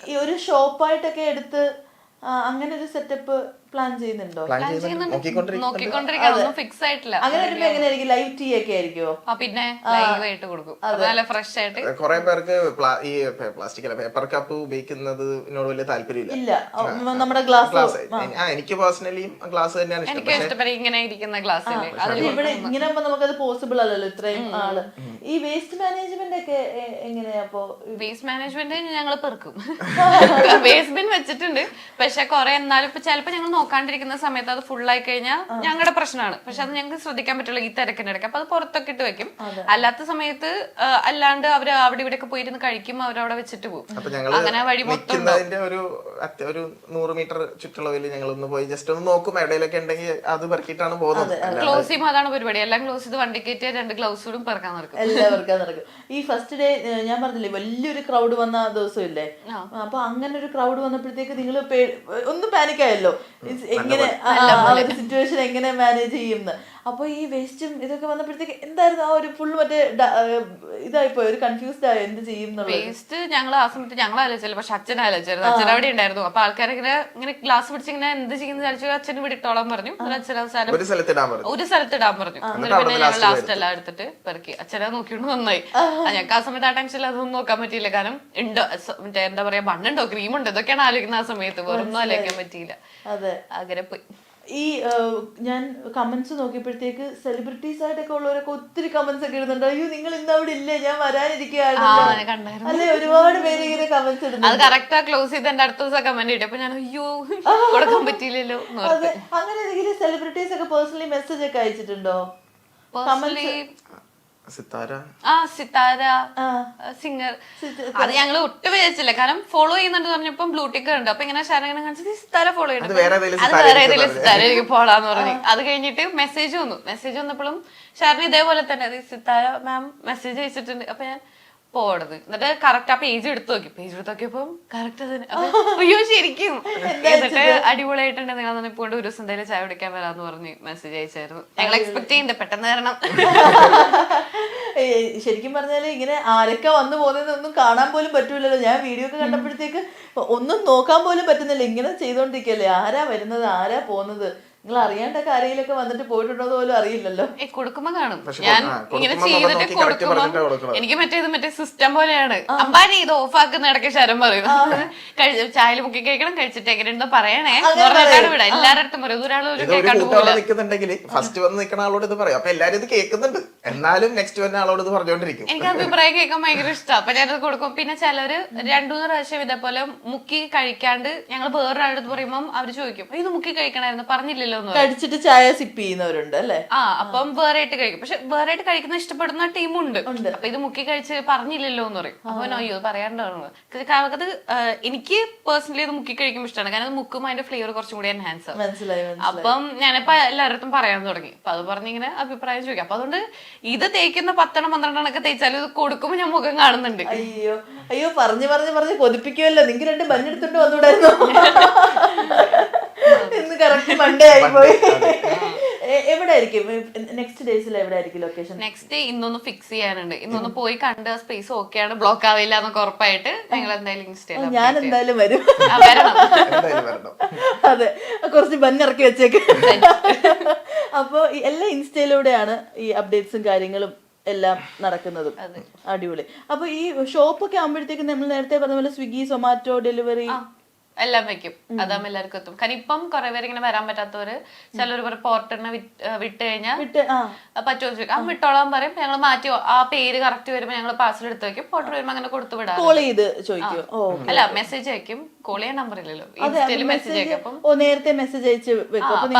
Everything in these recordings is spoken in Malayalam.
ഈ ഒരു ഷോപ്പായിട്ടൊക്കെ എടുത്ത് അങ്ങനെ ഒരു സെറ്റപ്പ് പ്ലാൻ ചെയ്യുന്നുണ്ടോ? നോക്കിക്കൊണ്ടിരിക്കണം, ഫിക്സ് ആയിട്ടില്ല. അങ്ങനെ വരുമ്പോ എങ്ങനെയായിരിക്കും? ലൈവ് ടീ ഒക്കെ ആയിരിക്കുമോ? പിന്നെ ലൈവ് ആയിട്ട് കൊടുക്കും, നല്ല ഫ്രഷ് ആയിട്ട്. കുറെ പേർക്ക് ഈ പ്ലാസ്റ്റിക് അല്ല പേപ്പർ കപ്പ് ഉപയോഗിക്കുന്നതിനോട് വലിയ താല്പര്യമില്ല. നമ്മുടെ ഗ്ലാസ് എനിക്ക് പേഴ്സണലി ഗ്ലാസ് തന്നെയാണ് എനിക്ക് ഇഷ്ടപ്പെട്ട ഇങ്ങനെ ഇരിക്കുന്ന ഗ്ലാസ്സിൽ. ഇവിടെ ഇങ്ങനെ ആകുമ്പോ നമുക്കത് പോസിബിൾ അല്ലല്ലോ ഇത്രയും ആള്. ഈ വേസ്റ്റ് മാനേജ്മെന്റ് ഒക്കെ എങ്ങനെയാ? അപ്പൊ വേസ്റ്റ് മാനേജ്മെന്റ് ഞങ്ങൾ പെറുക്കും, വേസ്റ്റ് ബിൻ വെച്ചിട്ടുണ്ട്. പക്ഷെ കുറെ എന്നാലും ഇപ്പൊ ചിലപ്പോ ഞങ്ങൾ നോക്കാണ്ടിരിക്കുന്ന സമയത്ത് അത് ഫുൾ ആയി കഴിഞ്ഞാൽ ഞങ്ങളുടെ പ്രശ്നമാണ്. പക്ഷെ അത് ഞങ്ങൾക്ക് ശ്രദ്ധിക്കാൻ പറ്റുള്ളൂ ഈ തിരക്കിന്റെ ഇടയ്ക്ക്. അപ്പൊ അത് പുറത്തൊക്കെ ഇട്ട് വെക്കും. അല്ലാത്ത സമയത്ത് അല്ലാണ്ട് അവര് അവിടെ ഇവിടെ ഒക്കെ പോയിരുന്ന് കഴിക്കും, അവരവിടെ വെച്ചിട്ട് പോകും. അങ്ങനെ വഴി മൊത്തം ഒരു 100 മീറ്റർ ചുറ്റളവിൽ ഞങ്ങൾ ഒന്ന് പോയി ജസ്റ്റ് ഒന്ന് നോക്കും, എവിടെയൊക്കെ ഉണ്ടെങ്കിൽ അത് പെറുക്കിയിട്ടാണ് പോകുന്നത്. ക്ലോസ് ചെയ്യുമ്പോൾ അതാണ് പരിപാടി. എല്ലാം ക്ലോസ് ചെയ്ത് വണ്ടി കയറ്റി 2 ഗ്ലൗസും പെറുക്കാൻ നടക്കും. എല്ലാം പെറുക്കാൻ നടക്കും. ഈ ഫസ്റ്റ് ഡേ ഞാൻ പറഞ്ഞില്ലേ വലിയൊരു ക്രൗഡ് വന്ന ദിവസം ഇല്ലേ? അപ്പൊ അങ്ങനെ ഒരു ക്രൗഡ് വന്നപ്പോഴത്തേക്ക് നിങ്ങൾ ഒന്ന് പാനിക് ആയല്ലോ, എങ്ങനെ സിറ്റുവേഷൻ എങ്ങനെ മാനേജ് ചെയ്യുന്ന. അപ്പൊ ഈ വേസ്റ്റും ഇതൊക്കെ വന്നപ്പോഴത്തേക്ക് എന്തായിരുന്നു ആ ഒരു ഫുൾ മറ്റേ ഇതായിപ്പോ ഒരു കൺഫ്യൂസ്ഡ് ആയോ എന്ത് ചെയ്യും? വേസ്റ്റ് ഞങ്ങൾ ആ സമയത്ത് ഞങ്ങൾ ആലോചിച്ചല്ലോ, പക്ഷെ അച്ഛൻ ആലോചിച്ചായിരുന്നു. അച്ഛൻ അവിടെ ഉണ്ടായിരുന്നു. അപ്പൊ ആൾക്കാരെ ഇങ്ങനെ ഗ്ലാസ് പിടിച്ച് ഇങ്ങനെ എന്ത് ചെയ്യുന്ന വിചാരിച്ചു. അച്ഛന് വിടിട്ടോളാൻ പറഞ്ഞു. അച്ഛൻ അവസാനം ഒരു സ്ഥലത്ത് ഇടാൻ പറഞ്ഞു. എന്നിട്ട് പിന്നെ ഞങ്ങൾ ലാസ്റ്റ് എല്ലാം എടുത്തിട്ട് പെറുക്കി. അച്ഛനെ നോക്കിയോണ്ട് നന്നായി. ഞങ്ങൾക്ക് ആ സമയത്ത് ആ ടെൻഷനിൽ അതൊന്നും നോക്കാൻ പറ്റിയില്ല. കാരണം ഉണ്ടോ മറ്റേ എന്താ പറയാ ബണ്ണുണ്ടോ ക്രീമുണ്ടോ ഇതൊക്കെയാണ് ആലോചിക്കുന്ന ആ സമയത്ത്. വേറൊന്നും ആലോചിക്കാൻ പറ്റിയില്ല. അങ്ങനെ പോയി. ഈ ഞാൻ കമന്റ്സ് നോക്കിയപ്പോഴത്തേക്ക് സെലിബ്രിറ്റീസ് ആയിട്ടൊക്കെ ഉള്ളവരൊക്കെ ഒത്തിരി കമന്റ്സ് ഒക്കെ ഇടുന്നുണ്ട്. അയ്യോ നിങ്ങൾ ഇന്ന് അവിടെ ഇല്ലേ, ഞാൻ വരാനിരിക്കുകയാണ് അല്ലെ? ഒരുപാട് പേര് ഇങ്ങനെ കമന്റ്സ് ഇടുന്നു. അത് കറക്റ്റാ ക്ലോസ് ചെയ്ത് എന്റെ അടുത്ത ദിവസം കമന്റ് ഇട്ടു. അപ്പൊ ഞാൻ അയ്യോ കൊടുക്കാൻ പറ്റിയില്ലല്ലോ. അങ്ങനെ ഏതെങ്കിലും സെലിബ്രിറ്റീസ് ഒക്കെ പേഴ്സണലി മെസ്സേജ് ഒക്കെ അയച്ചിട്ടുണ്ടോ? സിത്താര സിംഗർ അത് ഞങ്ങൾ ഒട്ടും വിചാരിച്ചില്ല. കാരണം ഫോളോ ചെയ്യുന്നുണ്ട് പറഞ്ഞപ്പം ബ്ലൂടിക്ക് ഉണ്ട്. അപ്പൊ ഇങ്ങനെ ശരങ്ങനെ കാണിച്ചത് സിത്താര ഫോളോ ചെയ്യുന്നുണ്ട്. അത് വേറെ ഏതെങ്കിലും സിത്താര എനിക്ക് ഫോളോന്ന് പറഞ്ഞു. അത് കഴിഞ്ഞിട്ട് മെസ്സേജ് വന്നപ്പോഴും ശരണ ഇതേപോലെ തന്നെ സിത്താര മാം മെസ്സേജ് അയച്ചിട്ടുണ്ട്. അപ്പൊ ഞാൻ പോടത് എന്നിട്ട് കറക്റ്റ് ആ പേജ് എടുത്ത് നോക്കിയപ്പോ കറക്റ്റ് തന്നെ. അയ്യോ ശരിക്കും. എന്നിട്ട് അടിപൊളിയായിട്ടുണ്ട്, നിങ്ങൾ ഇപ്പോൾ ഒരു ദിവസം എന്തായാലും ചായ കുടിക്കാൻ വരാന്ന് പറഞ്ഞ് മെസ്സേജ് അയച്ചായിരുന്നു. ഞങ്ങൾ എക്സ്പെക്ട് ചെയ്യുന്നുണ്ട് പെട്ടെന്ന് തരണം. ശരിക്കും പറഞ്ഞാല് ഇങ്ങനെ ആരൊക്കെ വന്നു പോകുന്നതൊന്നും കാണാൻ പോലും പറ്റൂലല്ലോ. ഞാൻ വീഡിയോ ഒക്കെ കണ്ടപ്പോഴത്തേക്ക് ഒന്നും നോക്കാൻ പോലും പറ്റുന്നില്ല. ഇങ്ങനെ ചെയ്തോണ്ടിരിക്കല്ലേ, ആരാ വരുന്നത് ആരാ പോകുന്നത്. നിങ്ങൾ അറിയാണ്ടൊക്കെ ആരെയിലൊക്കെ വന്നിട്ട് പോയിട്ടുണ്ടോ പോലും അറിയില്ലല്ലോ. കൊടുക്കുമ്പോ കാണും. ഞാൻ ഇങ്ങനെ ചെയ്തിട്ട് കൊടുക്കുമ്പോ എനിക്ക് മറ്റേ സിസ്റ്റം പോലെയാണ്. അമ്പാനി ഇത് ഓഫ് ആക്കുന്ന ഇടയ്ക്ക് ശരം പറയും. ചായയിൽ മുക്കി കഴിക്കണം, കഴിച്ചിട്ട് എങ്ങനെയുണ്ടോ പറയണേ പറഞ്ഞിട്ടാണ് വിടാം. എല്ലാരുടെ അടുത്തും പറയും. ഒരാളോട് ഫസ്റ്റ് വന്ന് നിൽക്കുന്ന ആളോട് ഇത് പറയും. അപ്പൊ എല്ലാരും ഇത് കേൾക്കുന്നുണ്ട്, എന്നാലും നെക്സ്റ്റ് വരുന്ന ആളോട് ഇത് പറഞ്ഞോണ്ടിരിക്കും. എനിക്ക് അഭിപ്രായം കേൾക്കാൻ ഭയങ്കര ഇഷ്ടമാണ്. അപ്പൊ ഞാനത് കൊടുക്കും. പിന്നെ ചിലര് 2-3 പ്രാവശ്യം ഇതേപോലെ മുക്കി കഴിക്കാണ്ട് ഞങ്ങൾ വേറൊരാളടുത്ത് പറയുമ്പോൾ അവര് ചോദിക്കും ഇത് മുക്കി കഴിക്കണായിരുന്നു പറഞ്ഞില്ലല്ലോ. കഴിച്ചിട്ട് ചായ സിപ്പ് ചെയ്യുന്നവരുണ്ട് അല്ലേ? അപ്പം വേറെ ആയിട്ട് കഴിക്കും. പക്ഷെ വേറെ ആയിട്ട് കഴിക്കുന്ന ഇഷ്ടപ്പെടുന്ന ടീമുണ്ട്. അപ്പൊ ഇത് മുക്കി കഴിച്ച് പറഞ്ഞില്ലല്ലോ എന്ന് പറയും. അപ്പൊ അയ്യോ പറയാണ്ടാണ്. അത് എനിക്ക് പേഴ്സണലി ഇത് മുക്കി കഴിക്കുമ്പോൾ ഇഷ്ടമാണ്. കാരണം അത് മുക്കുമ്പോൾ അതിന്റെ ഫ്ലേവർ കുറച്ചും കൂടി എൻഹാൻസ് ആവും. അപ്പം ഞാനിപ്പോ എല്ലാവരുടെ പറയാൻ തുടങ്ങി. അപ്പൊ അത് പറഞ്ഞിങ്ങനെ അഭിപ്രായം ചോദിക്കാം. അപ്പൊ അതുകൊണ്ട് ഇത് തേക്കുന്ന 10-12 ഒക്കെ തേച്ചാലും ഇത് കൊടുക്കുമ്പോ ഞാൻ മുഖം കാണുന്നുണ്ട്. അയ്യോ പറഞ്ഞ് കൊതിപ്പിക്കുമല്ലോ. നിങ്ങൾക്ക് 2 ബന്നെടുത്തിട്ട് വന്നുകൂടായിരുന്നോ? ഇന്ന് കറക്റ്റ് മൺഡേ ആയിപ്പോയി. എവിടെ ആയിരിക്കും നെക്സ്റ്റ് ഡേയ്സിൽ? എവിടെ ആയിരിക്കും ലൊക്കേഷൻ? നെക്സ്റ്റ് ഡേ ഇന്നൊന്ന് ഫിക്സ് ചെയ്യാനുണ്ട്. ഇന്നൊന്ന് പോയി കണ്ട് സ്പേസ് ഓക്കെ ആണ്, ബ്ലോക്ക് ആവില്ല എന്നൊക്കെ ഉറപ്പായിട്ട് ഞങ്ങൾ എന്തായാലും ഇൻസ്റ്റയിൽ ഞാൻ എന്തായാലും വരും. അതെ, കുറച്ച് ബന്നിറക്കി വെച്ചേക്ക്. അപ്പൊ എല്ലാ ഇൻസ്റ്റയിലൂടെയാണ് ഈ അപ്ഡേറ്റ്സും കാര്യങ്ങളും എല്ലാം നടക്കുന്നതും. അടിപൊളി. അപ്പൊ ഈ ഷോപ്പൊക്കെ ആകുമ്പോഴത്തേക്കും നമ്മൾ നേരത്തെ പറഞ്ഞ പോലെ സ്വിഗ്ഗി, സൊമാറ്റോ ഡെലിവറി എല്ലാം വെക്കും. അതാകുമ്പോ എല്ലാവർക്കും എത്തും. കാരണം ഇപ്പം കുറെ പേര് ഇങ്ങനെ വരാൻ പറ്റാത്തവര് ചിലർ പോർട്ടറിനെ വിട്ട് കഴിഞ്ഞാൽ പറ്റുമോ ചോദിക്കും. ആ വിട്ടോളാൻ പറയും. ഞങ്ങൾ മാറ്റി ആ പേര് കറക്റ്റ് വരുമ്പോ ഞങ്ങൾ പാർസൽ എടുത്ത് വെക്കും. പോർട്ടർ വരുമ്പോ അങ്ങനെ കൊടുത്തു വിടാം. അല്ല മെസ്സേജ് അയക്കും. കോൾ ചെയ്യാൻ നമ്പർ ഇല്ലല്ലോ, ഇൻസ്റ്റയിൽ മെസ്സേജ് അയക്കും. നേരത്തെ മെസ്സേജ് അയച്ച്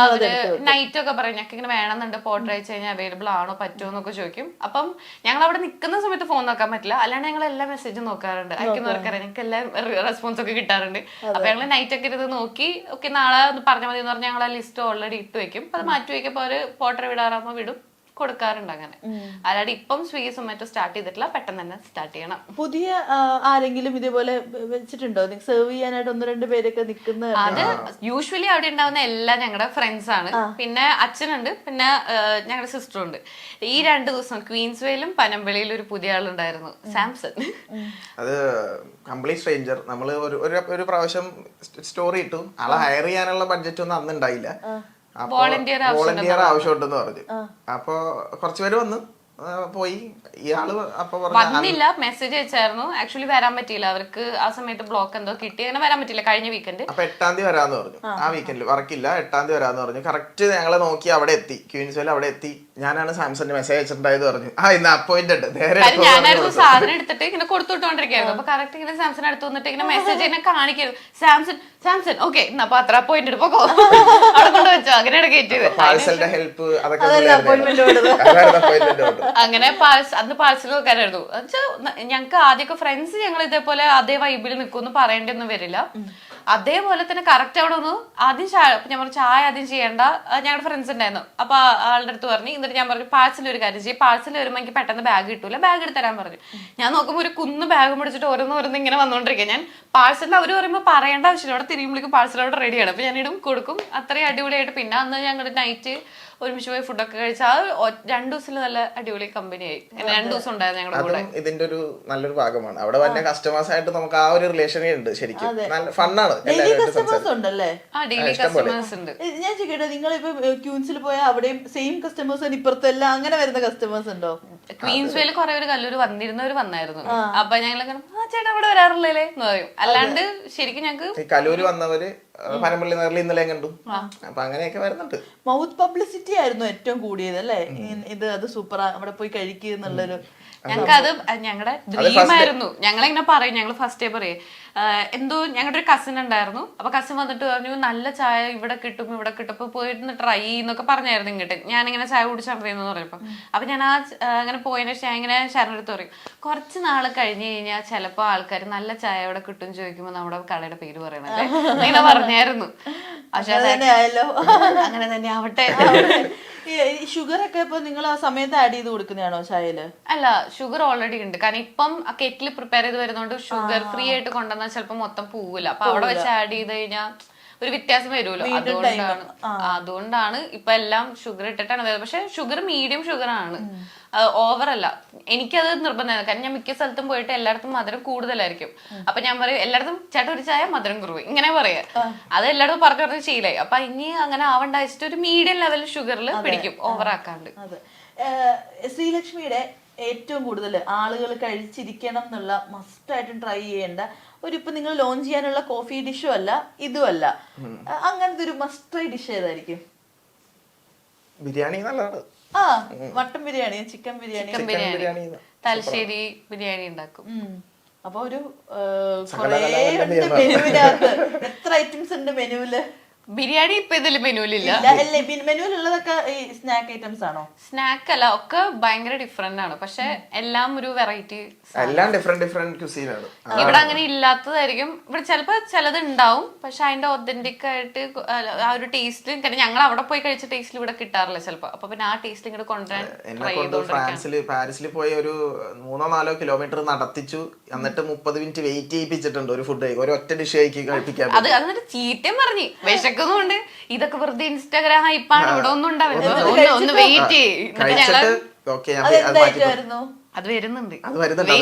നൈറ്റ് ഒക്കെ പറയും ഞങ്ങൾക്ക് ഇങ്ങനെ വേണമെന്നുണ്ട്, പോർട്ടർ അയച്ചു കഴിഞ്ഞാൽ അവൈലബിൾ ആണോ പറ്റുമോ എന്നൊക്കെ ചോദിക്കും. അപ്പം ഞങ്ങൾ അവിടെ നിൽക്കുന്ന സമയത്ത് ഫോൺ നോക്കാൻ പറ്റില്ല. അല്ലാണ്ട് ഞങ്ങൾ എല്ലാ മെസ്സേജും നോക്കാറുണ്ട്. അയക്കുന്നവർക്കറിയാം, ഞങ്ങൾക്ക് എല്ലാ റെസ്പോൺസ് ഒക്കെ കിട്ടാറുണ്ട്. അപ്പൊ ഞങ്ങൾ നൈറ്റ് ഒക്കെ ഇരുന്ന് നോക്കി ഓക്കെ നാളെ പറഞ്ഞാൽ മതി എന്ന് പറഞ്ഞാൽ ഞങ്ങൾ ആ ലിസ്റ്റ് ഓൾറെഡി ഇട്ട് വെക്കും. അത് മാറ്റി വെക്കുമ്പോൾ അവര് പോർട്ടർ വിടാറാകുമ്പോൾ വിടും, കൊടുക്കാറുണ്ട് അങ്ങനെ. അല്ലാതെ ഇപ്പം സ്വിഗ്ഗി സൊമാറ്റോ സ്റ്റാർട്ട് ചെയ്തിട്ടില്ല, പെട്ടെന്ന് തന്നെ സ്റ്റാർട്ട് ചെയ്യണം. പുതിയ ആരെങ്കിലും ഇതേപോലെ വെച്ചിട്ടുണ്ടോ സെർവ് ചെയ്യാനായിട്ട് 1-2 പേരൊക്കെ നിൽക്കുന്ന? അത് യൂഷ്വലി അവിടെ ഉണ്ടാവുന്ന എല്ലാം ഞങ്ങളുടെ ഫ്രണ്ട്സ് ആണ്. പിന്നെ അച്ഛനുണ്ട്, പിന്നെ ഞങ്ങളുടെ സിസ്റ്ററും ഉണ്ട്. ഈ 2 ദിവസം ക്വീൻസ്വേയിലും പനമ്പള്ളിയിലും ഒരു പുതിയ ആളുണ്ടായിരുന്നു, സാംസൺ. അത് കംപ്ലീറ്റ് സ്ട്രേഞ്ചർ. നമ്മള് ഒരു പ്രാവശ്യം സ്റ്റോറി ഇട്ടു, ആളെ ഹയർ ചെയ്യാനുള്ള ബഡ്ജറ്റ് ഒന്നും അന്ന് ഉണ്ടായില്ല. വോളണ്ടിയർ ആവശ്യമുണ്ടെന്ന് പറഞ്ഞു. അപ്പൊ കുറച്ചുപേര് വന്ന് പോയി. ഇയാള് അപ്പൊ വന്നില്ല, മെസ്സേജ് അയച്ചായിരുന്നു. ആക്ച്വലി വരാൻ പറ്റിയില്ല, അവർക്ക് ആ സമയത്ത് ബ്ലോക്ക് എന്തോ കിട്ടി, അങ്ങനെ വരാൻ പറ്റില്ല കഴിഞ്ഞ വീക്കെൻഡ്. അപ്പൊ 8-ാം തീയതി വരാന്ന് പറഞ്ഞു. ആ വീക്കെൻഡിൽ വർക്കില്ല, 8-ാം തീയതി വരാന്ന് പറഞ്ഞു. കറക്റ്റ് ഞങ്ങളെ നോക്കി അവിടെ എത്തി, ക്വീൻസ്വേൽ അവിടെ എത്തി. ഞാനാണ് സാംസങ്ങിന് മെസ്സേജ് അയച്ചിട്ടുണ്ടായത് പറഞ്ഞു. ഇന്ന് അപ്പോയിന്റഡ് നേരെ ഞാനായിരുന്നു സാധനം എടുത്തിട്ട് ഇങ്ങനെ കൊടുത്തുവിട്ടോണ്ടിരിക്കായിരുന്നു. അപ്പൊ കറക്റ്റ് ഇങ്ങനെ സാംസൺ അടുത്ത് വന്നിട്ട് ഇങ്ങനെ മെസ്സേജ് ഇങ്ങനെ കാണിക്കരുത്, സാംസൺ ഓക്കെ അപ്പൊ അത്ര അപ്പോയിന്റ് എടുപ്പോ അവിടെ കൊണ്ട് വെച്ചോ, അങ്ങനെയാണ് കയറ്റിയത്. പാഴ്സലിന്റെ ഹെൽപ്പ് അതൊക്കെ അങ്ങനെ അന്ന് പാഴ്സൽ വെക്കാനായിരുന്നു. ഞങ്ങൾക്ക് ആദ്യമൊക്കെ ഫ്രണ്ട്സ് ഞങ്ങൾ ഇതേപോലെ അതേ വൈബിൽ നിൽക്കുമെന്ന് പറയേണ്ടൊന്നും വരില്ല. അതേപോലെ തന്നെ കറക്റ്റ് അവിടെ ഒന്ന് ആദ്യം ഞാൻ പറഞ്ഞു ചായ ആദ്യം ചെയ്യേണ്ട, ഞങ്ങളുടെ ഫ്രണ്ട്സ് ഉണ്ടായിരുന്നു. അപ്പൊ ആളുടെ അടുത്ത് പറഞ്ഞു. എന്നിട്ട് ഞാൻ പറഞ്ഞു പാഴ്സൽ ഒരു കാര്യം ചെയ്യും, പാഴ്സൽ വരുമ്പോൾ എനിക്ക് പെട്ടെന്ന് ബാഗ് കിട്ടൂല, ബാഗ് എടുത്ത് തരാൻ പറഞ്ഞു. ഞാൻ നോക്കുമ്പോൾ ഒരു കുന്ന് ബാഗ് പിടിച്ചിട്ട് ഓരോന്ന് ഇങ്ങനെ വന്നോണ്ടിരിക്കുക. ഞാൻ പാഴ്സലിൽ അവർ പറയുമ്പോൾ പറയേണ്ട ആവശ്യമില്ല, അവിടെ തിരിയുമ്പോഴേക്കും പാഴ്സൽ അവിടെ റെഡിയാണ്. അപ്പൊ ഞാൻ ഇടും കൊടുക്കും, അത്രയും അടിപൊളിയായിട്ട്. പിന്നെ അന്ന് ഞങ്ങളുടെ നൈറ്റ് ഒരുമിച്ച് പോയി ഫുഡൊക്കെ കഴിച്ച ആ 2 ദിവസത്തിൽ നല്ല അടിപൊളി കമ്പനിയായി. 2 ദിവസം ഉണ്ടായിരുന്നു ഞങ്ങളുടെ കൂടെ. ഇതിന്റെ ഒരു നല്ലൊരു ഭാഗമാണ്. അവിടെ വന്ന കസ്റ്റമേഴ്സ് ആയിട്ട് നമുക്ക് ആ ഒരു റിലേഷനേ ഉണ്ട്. ശരിക്കും നല്ല ഫണ്ണാണ്. കസ്റ്റമേഴ്സ് ഉണ്ടല്ലേ? ഡെയിലി കസ്റ്റമേഴ്സ് ഉണ്ട്. ഞാൻ ചോദിക്കട്ടെ, നിങ്ങളിപ്പോ ക്യൂൻസിൽ പോയാൽ അവിടെയും സെയിം കസ്റ്റമേഴ്സ് ഇപ്പുറത്തെല്ലാം അങ്ങനെ വരുന്ന കസ്റ്റമേഴ്സ് ഉണ്ടോ? ക്വീൻസ്വേയിൽ കുറെ ഒരു കല്ലൂര് വന്നിരുന്നവര് വന്നായിരുന്നു. അപ്പൊ ഞങ്ങൾ ചേട്ടാ അവിടെ വരാറില്ലേ എന്ന് പറയും. അല്ലാണ്ട് ശരിക്കും ഞങ്ങക്ക് കലൂര് വന്നവര് പനമ്പള്ളി നേരിൽ ഇന്നലെ കണ്ടു. അപ്പൊ അങ്ങനെയൊക്കെ വരുന്നുണ്ട്. മൗത്ത് പബ്ലിസിറ്റി ആയിരുന്നു ഏറ്റവും കൂടിയത് അല്ലേ? അത് സൂപ്പർ, അവിടെ പോയി കഴിക്കുക എന്നുള്ളൊരു. ഞങ്ങൾക്ക് അത് ഞങ്ങളുടെ ഡ്രീമായിരുന്നു. ഞങ്ങളിങ്ങനെ പറയും, ഞങ്ങൾ ഫസ്റ്റ് ഡേ പറയും എന്തോ ഞങ്ങളുടെ ഒരു കസിൻ ഉണ്ടായിരുന്നു. അപ്പൊ കസിൻ വന്നിട്ട് പറഞ്ഞു നല്ല ചായ ഇവിടെ കിട്ടും അപ്പൊ പോയിരുന്ന് ട്രൈ ചെയ്യുന്നൊക്കെ പറഞ്ഞായിരുന്നു ഇങ്ങോട്ട്. ഞാനിങ്ങനെ ചായ കുടിച്ചറിയുന്നു പറഞ്ഞപ്പോ അപ്പൊ ഞാൻ അങ്ങനെ പോയതിനു ശേഷം ഇങ്ങനെ ശരണടുത്ത് പറയും, കുറച്ച് നാള് കഴിഞ്ഞ് കഴിഞ്ഞാൽ ചിലപ്പോ ആൾക്കാർ നല്ല ചായ ഇവിടെ കിട്ടും ചോദിക്കുമ്പോ നമ്മുടെ കടയുടെ പേര് പറയണല്ലേ ഇങ്ങനെ പറഞ്ഞായിരുന്നു. പക്ഷെ അങ്ങനെ തന്നെ ആവട്ടെ. ഷുഗർ ഒക്കെ ഇപ്പൊ നിങ്ങൾ ആ സമയത്ത് ആഡ് ചെയ്ത് കൊടുക്കുന്നതാണോ ചായയില്? അല്ല, ഷുഗർ ഓൾറെഡി ഉണ്ട്. കാരണം ഇപ്പം കെറ്റിൽ പ്രിപ്പയർ ചെയ്ത് വരുന്നോണ്ട് ഷുഗർ ഫ്രീ ആയിട്ട് കൊണ്ടുവന്നാൽ ചിലപ്പോൾ മൊത്തം പോവില്ല. അപ്പൊ അവിടെ വെച്ച് ആഡ് ചെയ്ത് കഴിഞ്ഞാൽ ഒരു വ്യത്യാസം വരുമല്ലോ. അതുകൊണ്ടാണ് ഇപ്പൊ എല്ലാം ഷുഗർ ഇട്ടിട്ടാണ് വരുന്നത്. പക്ഷെ ഷുഗർ മീഡിയം ഷുഗർ ആണ്, ഓവർ അല്ല. എനിക്കത് നിർബന്ധമാണ്. കാരണം ഞാൻ മിക്ക സ്ഥലത്തും പോയിട്ട് എല്ലായിടത്തും മധുരം കൂടുതലായിരിക്കും. അപ്പൊ ഞാൻ പറയും എല്ലായിടത്തും ചേട്ടാ ഒരു ചായ മധുരം കുറവ് ഇങ്ങനെ പറയാ. അത് എല്ലായിടത്തും പറഞ്ഞു ശീലായി. അപ്പൊ ഇനി അങ്ങനെ ആവണ്ട വെച്ചിട്ട് ഒരു മീഡിയം ലെവൽ ഷുഗറിൽ പിടിക്കും, ഓവർ ആക്കാണ്ട്. ശ്രീലക്ഷ്മിയുടെ ഏറ്റവും കൂടുതൽ ആളുകൾ കഴിച്ചിരിക്കണം എന്നുള്ള മസ്റ്റ് ആയിട്ടും ട്രൈ ചെയ്യേണ്ട ഇപ്പൊ നിങ്ങൾ ലോഞ്ച് ചെയ്യാനുള്ള കോഫി ഡിഷും അല്ല ഇതുമല്ല, അങ്ങനത്തെ ഒരു മസ്റ്റ് ട്രൈ ഡിഷ് ഏതായിരിക്കും? ബിരിയാണി നല്ലതാണ്. മട്ടൻ ബിരിയാണി, ചിക്കൻ ബിരിയാണി, തലശ്ശേരി ബിരിയാണി ഉണ്ടാക്കും. അപ്പൊ ഒരു കൊറേ മെനുവിനകത്ത് എത്ര ഐറ്റംസ് ഉണ്ട് മെനുവില്? ബിരിയാണി ഇപ്പൊ ഇതില് മെനുവിലില്ല. മെനുവിലുള്ളതൊക്കെ ഈ സ്നാക്ക് ഐറ്റംസ് ആണോ? സ്നാക്ക് അല്ല, ഒക്കെ ഭയങ്കര ഡിഫറെന്റ് ആണ്. പക്ഷെ എല്ലാം ഒരു വെറൈറ്റി, എല്ലാം ഡിഫറെന്റ് ക്യൂസീൻ ആണ്. ഇവിടെ അങ്ങനെ ഇല്ലാത്തതായിരിക്കും. ഇവിടെ ചിലപ്പോ ചിലത് ഉണ്ടാവും, പക്ഷെ അതിന്റെ ഒതന്റിക് ആയിട്ട് ആ ഒരു ടേസ്റ്റ് ഞങ്ങൾ അവിടെ പോയി കഴിച്ച ടേസ്റ്റിൽ ഇവിടെ കിട്ടാറില്ല ചിലപ്പോ. അപ്പൊ പിന്നെ ആ ടേസ്റ്റ് ഇങ്ങോട്ട് കൊണ്ടുവരാൻ പാരീസിൽ പോയി ഒരു 3-4 കിലോമീറ്റർ നടത്തിച്ചു. എന്നിട്ട് 30 മിനിറ്റ് വെയിറ്റ് ചെയ്യിപ്പിച്ചിട്ടുണ്ട് ഒരു ഫുഡ് ഒരു ഒറ്റ ഡിഷ് കഴിപ്പിക്കാൻ. അത് എന്നിട്ട് ചീത്തയും പറഞ്ഞു വിശക്കുന്നുണ്ട്, ഇതൊക്കെ വെറുതെ ഇൻസ്റ്റാഗ്രാം ഹൈപ്പാണ്, ഇവിടെ ഒന്നും ഉണ്ടാവില്ല, ഒന്ന് വെയിറ്റ് ചെയ്യും. അത് വരുന്നുണ്ട്. അത് വരുന്നുണ്ട്.